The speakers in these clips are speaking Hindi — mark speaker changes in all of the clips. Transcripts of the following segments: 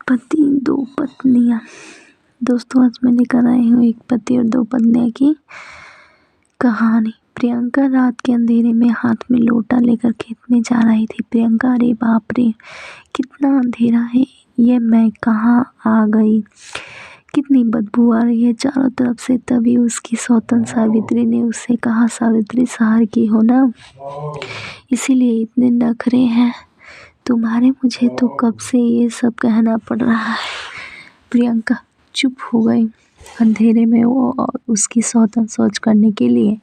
Speaker 1: एक पति दो पत्नियां। दोस्तों, आज मैं लेकर आई हूँ एक पति और दो पत्नियां की कहानी। प्रियंका रात के अंधेरे में हाथ में लोटा लेकर खेत में जा रही थी। प्रियंका, अरे बाप रे, कितना अंधेरा है, ये मैं कहाँ आ गई, कितनी बदबू आ रही है चारों तरफ से। तभी उसकी सौतन सावित्री ने उससे कहा, सावित्री, शहर की हो ना, इसीलिए इतने नखरे हैं तुम्हारे। मुझे तो कब से ये सब कहना पड़ रहा है। प्रियंका चुप हो गई। अंधेरे में वो और उसकी सौतन सोच करने के लिए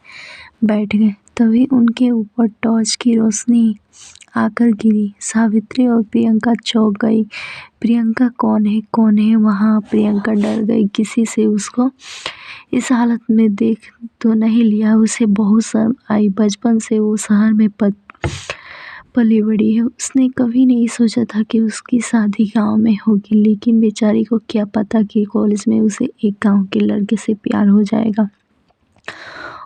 Speaker 1: बैठ गए। तभी उनके ऊपर टॉर्च की रोशनी आकर गिरी। सावित्री और प्रियंका चौंक गई। प्रियंका, कौन है वहाँ? प्रियंका डर गई। किसी से उसको इस हालत में देख तो नहीं लिया। उसे बहुत शर्म आई। बचपन से वो शहर में पली बड़ी है। उसने कभी नहीं सोचा था कि उसकी शादी गांव में होगी, लेकिन बेचारी को क्या पता कि कॉलेज में उसे एक गांव के लड़के से प्यार हो जाएगा।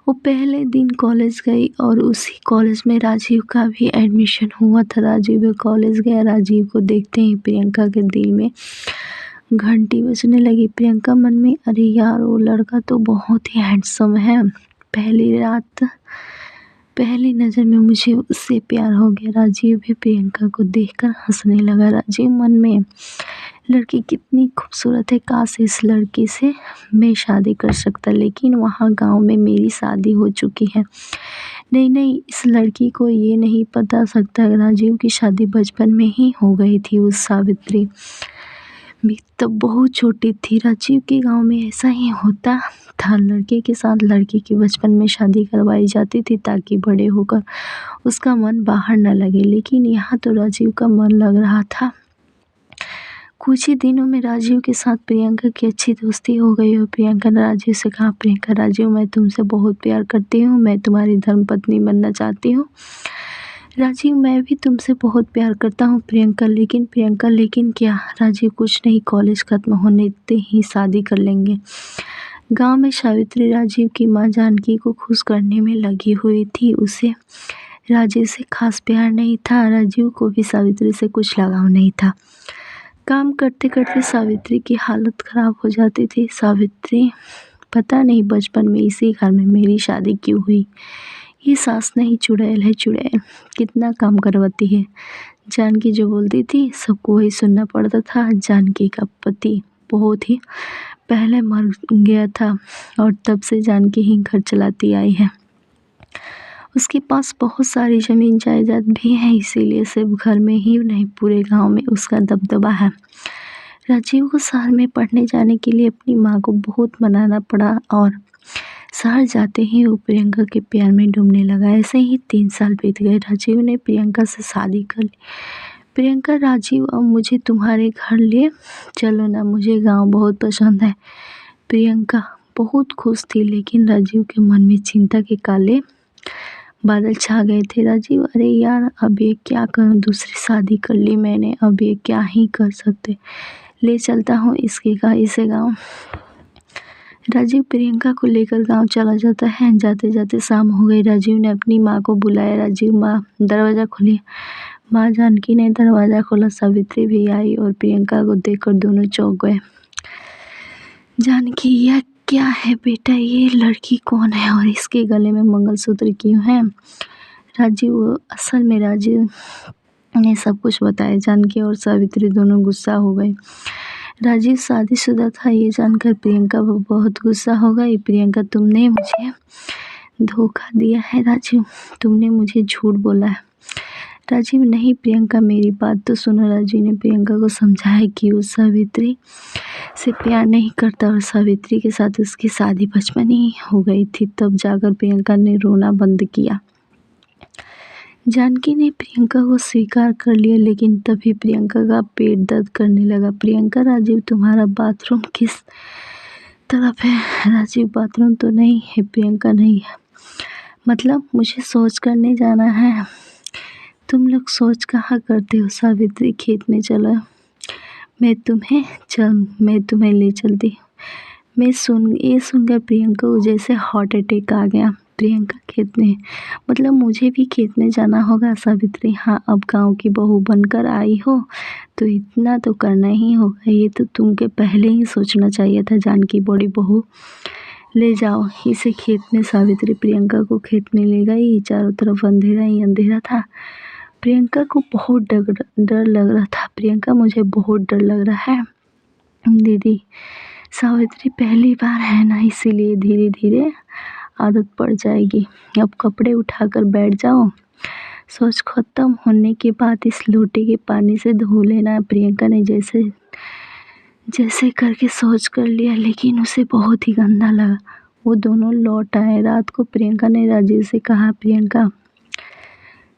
Speaker 1: वो पहले दिन कॉलेज गई और उसी कॉलेज में राजीव का भी एडमिशन हुआ था। राजीव भी कॉलेज गया। राजीव को देखते ही प्रियंका के दिल में घंटी बजने लगी। प्रियंका मन में, अरे यार, वो लड़का तो बहुत ही हैंडसम है। पहली नज़र में मुझे उससे प्यार हो गया। राजीव भी प्रियंका को देखकर हंसने लगा। राजीव मन में, लड़की कितनी खूबसूरत है, काश इस लड़की से मैं शादी कर सकता, लेकिन वहाँ गांव में मेरी शादी हो चुकी है। नहीं, इस लड़की को ये नहीं पता सकता। राजीव की शादी बचपन में ही हो गई थी। उस सावित्री भी तब बहुत छोटी थी। राजीव के गांव में ऐसा ही होता था। लड़के के साथ लड़की की बचपन में शादी करवाई जाती थी ताकि बड़े होकर उसका मन बाहर न लगे, लेकिन यहाँ तो राजीव का मन लग रहा था। कुछ ही दिनों में राजीव के साथ प्रियंका की अच्छी दोस्ती हो गई और प्रियंका ने राजीव से कहा, प्रियंका, राजीव, मैं तुमसे बहुत प्यार करती हूँ, मैं तुम्हारी धर्मपत्नी बनना चाहती हूँ। राजीव, मैं भी तुमसे बहुत प्यार करता हूँ। प्रियंका, लेकिन क्या? राजीव, कुछ नहीं, कॉलेज खत्म होने ते ही शादी कर लेंगे। गांव में सावित्री राजीव की माँ जानकी को खुश करने में लगी हुई थी। उसे राजीव से खास प्यार नहीं था। राजीव को भी सावित्री से कुछ लगाव नहीं था। काम करते करते सावित्री की हालत खराब हो जाती थी। सावित्री, पता नहीं बचपन में इसी घर में मेरी शादी क्यों हुई। ये सास नहीं, चुड़ैल है, चुड़ैल, कितना काम करवाती है। जानकी जो बोलती थी सबको वही सुनना पड़ता था। जानकी का पति बहुत ही पहले मर गया था और तब से जानकी ही घर चलाती आई है। उसके पास बहुत सारी ज़मीन जायदाद भी है, इसीलिए सिर्फ घर में ही नहीं पूरे गांव में उसका दबदबा है। राजीव को शहर में पढ़ने जाने के लिए अपनी माँ को बहुत मनाना पड़ा और शहर जाते ही वो प्रियंका के प्यार में डूबने लगा। ऐसे ही 3 साल बीत गए। राजीव ने प्रियंका से शादी कर ली। प्रियंका, राजीव, अब मुझे तुम्हारे घर ले चलो ना, मुझे गाँव बहुत पसंद है। प्रियंका बहुत खुश थी, लेकिन राजीव के मन में चिंता के काले बादल छा गए थे। राजीव, अरे यार, अब ये क्या करूं, दूसरी शादी कर ली मैंने, अब ये क्या ही कर सकते, ले चलता हूँ इसे गाँव। राजीव प्रियंका को लेकर गांव चला जाता है। जाते जाते शाम हो गई। राजीव ने अपनी माँ को बुलाया। राजीव, माँ, दरवाज़ा खोलिए। माँ जानकी ने दरवाज़ा खोला। सावित्री भी आई और प्रियंका को देखकर दोनों चौंक गए। जानकी, यह क्या है बेटा, ये लड़की कौन है और इसके गले में मंगलसूत्र क्यों है? राजीव, असल में राजीव ने सब कुछ बताया। जानकी और सावित्री दोनों गुस्सा हो गए। राजीव शादीशुदा था, ये जानकर प्रियंका बहुत गुस्सा हो गई। प्रियंका, तुमने मुझे धोखा दिया है राजीव, तुमने मुझे झूठ बोला है। राजीव, नहीं प्रियंका, मेरी बात तो सुनो। राजीव ने प्रियंका को समझाया कि वो सावित्री से प्यार नहीं करता और सावित्री के साथ उसकी शादी बचपन ही हो गई थी। तब जाकर प्रियंका ने रोना बंद किया। जानकी ने प्रियंका को स्वीकार कर लिया, लेकिन तभी प्रियंका का पेट दर्द करने लगा। प्रियंका, राजीव, तुम्हारा बाथरूम किस तरफ है? राजीव, बाथरूम तो नहीं है। प्रियंका, नहीं है मतलब मुझे शौच करने जाना है। तुम लोग शौच कहाँ करते हो? सावित्री, खेत में चलो, मैं तुम्हें ले चलती हूँ। ये सुनकर प्रियंका को जैसे हार्ट अटैक आ गया। प्रियंका, खेत में मतलब मुझे भी खेत में जाना होगा? सावित्री, हाँ, अब गांव की बहू बनकर आई हो तो इतना तो करना ही होगा, ये तो तुमके पहले ही सोचना चाहिए था। जानकी बड़ी बहू, ले जाओ इसे खेत में। सावित्री प्रियंका को खेत में ले गई। चारों तरफ अंधेरा ही अंधेरा था। प्रियंका को बहुत डर लग रहा था। प्रियंका, मुझे बहुत डर लग रहा है दीदी। सावित्री, पहली बार है ना, इसीलिए धीरे धीरे आदत पड़ जाएगी। अब कपड़े उठाकर बैठ जाओ। शौच खत्म होने के बाद इस लोटे के पानी से धो लेना। प्रियंका ने जैसे जैसे करके शौच कर लिया, लेकिन उसे बहुत ही गंदा लगा। वो दोनों लौट आए। रात को प्रियंका ने राजीव से कहा, प्रियंका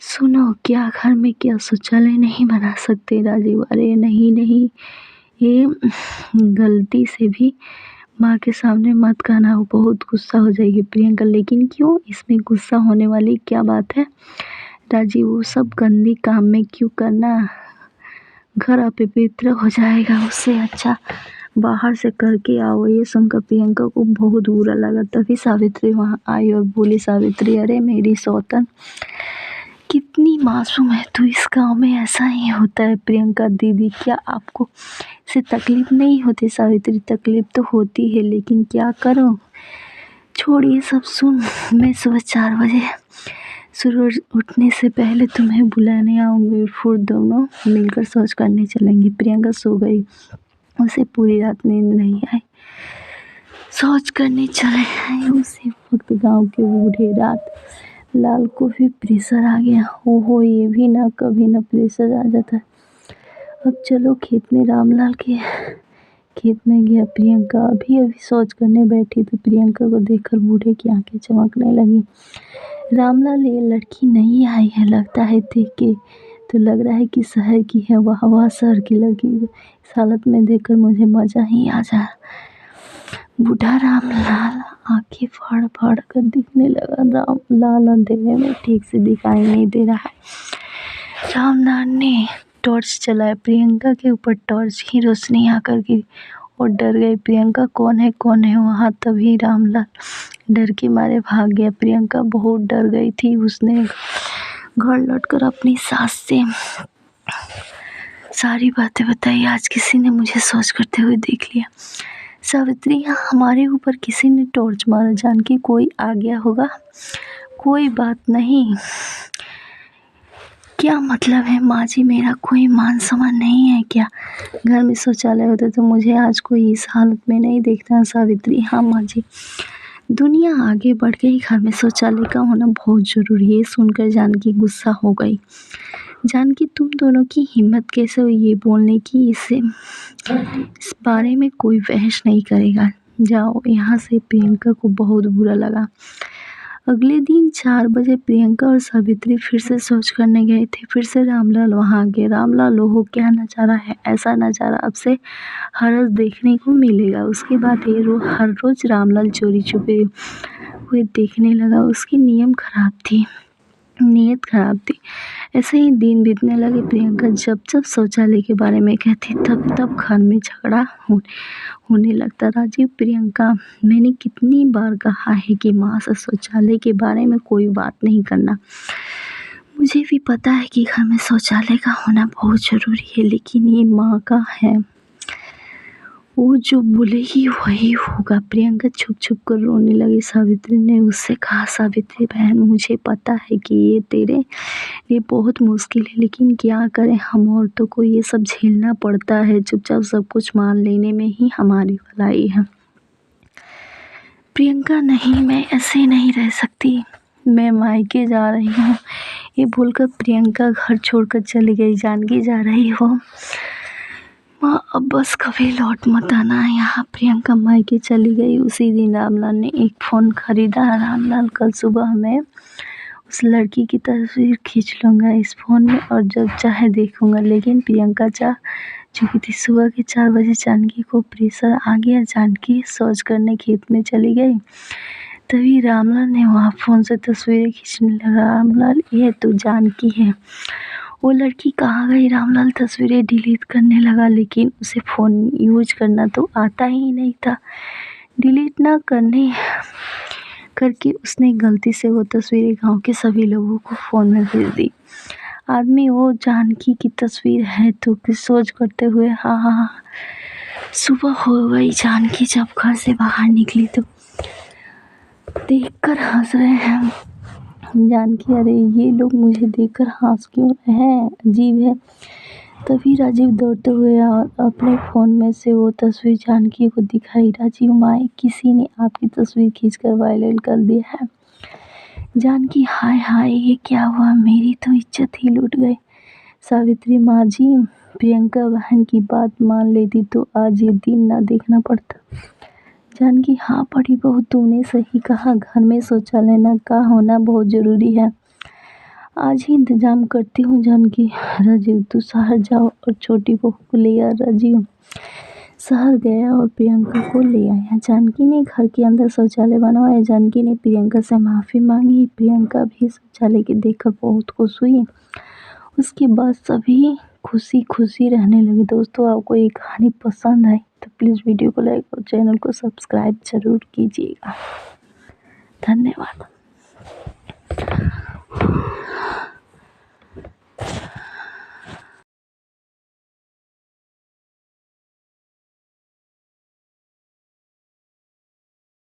Speaker 1: सुनो, क्या घर में क्या शौचालय नहीं बना सकते? राजीव, अरे नहीं नहीं, ये गलती से भी माँ के सामने मत कहना, वो बहुत गुस्सा हो जाएगी। प्रियंका, लेकिन क्यों, इसमें गुस्सा होने वाली क्या बात है? राजीव, वो सब गंदी काम में क्यों करना, घर अपवित्र हो जाएगा, उससे अच्छा बाहर से करके आओ। ये सुनकर प्रियंका को बहुत बुरा लगा। तभी सावित्री वहाँ आई और बोली, सावित्री, अरे मेरी सौतन, कितनी मासूम है तू, इस गाँव में ऐसा ही होता है। प्रियंका दीदी, क्या आपको इससे तकलीफ नहीं होती? सावित्री, तकलीफ तो होती है, लेकिन क्या करो, छोड़िए सब। सुन, मैं सुबह 4 बजे सूरज उठने से पहले तुम्हें बुलाने आऊँगी, फिर दोनों मिलकर शौच करने चलेंगे। प्रियंका सो गई। उसे पूरी रात नींद नहीं आई। शौच करने चले आए। उसी वक्त गांव के बूढ़े रात लाल को भी प्रेशर आ गया। ओहो, ये भी ना कभी ना प्रेशर आ जाता। अब चलो खेत में। रामलाल के खेत में गया। प्रियंका अभी अभी शौच करने बैठी तो प्रियंका को देखकर बूढ़े की आंखें चमकने लगी। रामलाल, ये लड़की नहीं आई है, लगता है देख के तो लग रहा है कि शहर की है। वाह वाह, शहर की लड़की इस हालत में देखकर मुझे मजा ही आ जा। बूढ़ा रामलाल आंखें फाड़ फाड़ कर दिखने लगा। रामलाल अंधेरे में ठीक से दिखाई नहीं दे रहा है। रामलाल ने टॉर्च चलाया। प्रियंका के ऊपर टॉर्च की रोशनी आकर गिरी और डर गई। प्रियंका, कौन है वहाँ? तभी रामलाल डर के मारे भाग गया। प्रियंका बहुत डर गई थी। उसने घर लौटकर अपनी सास से सारी बातें बताई। आज किसी ने मुझे शौच करते हुए देख लिया। सावित्री, यहाँ हमारे ऊपर किसी ने टॉर्च मारा। जानकी, कोई आ गया होगा। कोई बात नहीं। क्या मतलब है माँ जी, मेरा कोई मान सम्मान नहीं है क्या? घर में शौचालय होता तो मुझे आज कोई इस हालत में नहीं देखता। सावित्री, हाँ माँ जी, दुनिया आगे बढ़ गई, घर में शौचालय का होना बहुत ज़रूरी है। सुनकर जानकी गुस्सा हो गई। जानकी, तुम दोनों की हिम्मत कैसे हुई ये बोलने की? इस बारे में कोई बहस नहीं करेगा, जाओ यहाँ से। प्रियंका को बहुत बुरा लगा। अगले दिन 4 बजे प्रियंका और सावित्री फिर से शौच करने गए थे। फिर से रामलाल वहाँ आ गए। रामलाल, ओहो क्या नज़ारा है, ऐसा नज़ारा अब से हर रोज़ देखने को मिलेगा। उसके बाद हर रोज़ रामलाल चोरी छुपे हुए देखने लगा। उसकी नीयत खराब थी। ऐसे ही दिन बीतने लगे। प्रियंका जब जब शौचालय के बारे में कहती तब तब घर में झगड़ा होने लगता। राजीव, प्रियंका, मैंने कितनी बार कहा है कि माँ से शौचालय के बारे में कोई बात नहीं करना। मुझे भी पता है कि घर में शौचालय का होना बहुत ज़रूरी है, लेकिन ये माँ का है, वो जो बोलेगी वही होगा। प्रियंका छुप छुप कर रोने लगी। सावित्री ने उससे कहा, सावित्री बहन, मुझे पता है कि ये तेरे लिए बहुत मुश्किल है, लेकिन क्या करें, हम औरतों को ये सब झेलना पड़ता है। चुपचाप सब कुछ मान लेने में ही हमारी भलाई है। प्रियंका, नहीं, मैं ऐसे नहीं रह सकती, मैं मायके जा रही हूँ। ये बोलकर प्रियंका घर छोड़कर चली गई। जानकी, जा रही हो माँ, अब बस कभी लौट मत आना यहाँ। प्रियंका मायके चली गई। उसी दिन रामलाल ने एक फ़ोन खरीदा। रामलाल, कल सुबह मैं उस लड़की की तस्वीर खींच लूँगा इस फ़ोन में और जब चाहे देखूँगा। लेकिन प्रियंका जा चुकी थी। सुबह के 4 बजे जानकी को प्रेशर आ गया। जानकी शौच करने खेत में चली गई। तभी रामलाल ने वहाँ फ़ोन से तस्वीरें खींचने लगा। रामलाल, ये तो जानकी है, वो लड़की कहाँ गई? रामलाल तस्वीरें डिलीट करने लगा, लेकिन उसे फ़ोन यूज करना तो आता ही नहीं था। डिलीट ना करके उसने गलती से वो तस्वीरें गांव के सभी लोगों को फ़ोन में भेज दी। आदमी वो जानकी की तस्वीर है तो कि सोच करते हुए हाँ हाँ हाँ। सुबह हो गई, जानकी जब घर से बाहर निकली तो देखकर हंस रहे हैं। जानकी अरे ये लोग मुझे देखकर हंस क्यों रहे हैं, अजीब है। तभी राजीव दौड़ते हुए और अपने फ़ोन में से वो तस्वीर जानकी को दिखाई। राजीव माए, किसी ने आपकी तस्वीर खींचकर वायरल कर दिया है। जानकी हाय हाय ये क्या हुआ, मेरी तो इज्जत ही लूट गई। सावित्री माँ जी, प्रियंका बहन की बात मान लेती तो आज ये दिन ना देखना पड़ता। जानकी हाँ बड़ी बहू, तूने सही कहा, घर में शौचालय न का होना बहुत ज़रूरी है। आज ही इंतजाम करती हूँ जानकी। राजीव तू शहर जाओ और छोटी बहू को ले आ। राजीव शहर गया और प्रियंका को ले आया। जानकी ने घर के अंदर शौचालय बनवाया। जानकी ने प्रियंका से माफ़ी मांगी। प्रियंका भी शौचालय के देखकर बहुत खुश हुई। उसके बाद सभी खुशी खुशी रहने लगे। दोस्तों आपको ये कहानी पसंद आई तो प्लीज़ वीडियो को लाइक और चैनल को सब्सक्राइब जरूर कीजिएगा। धन्यवाद।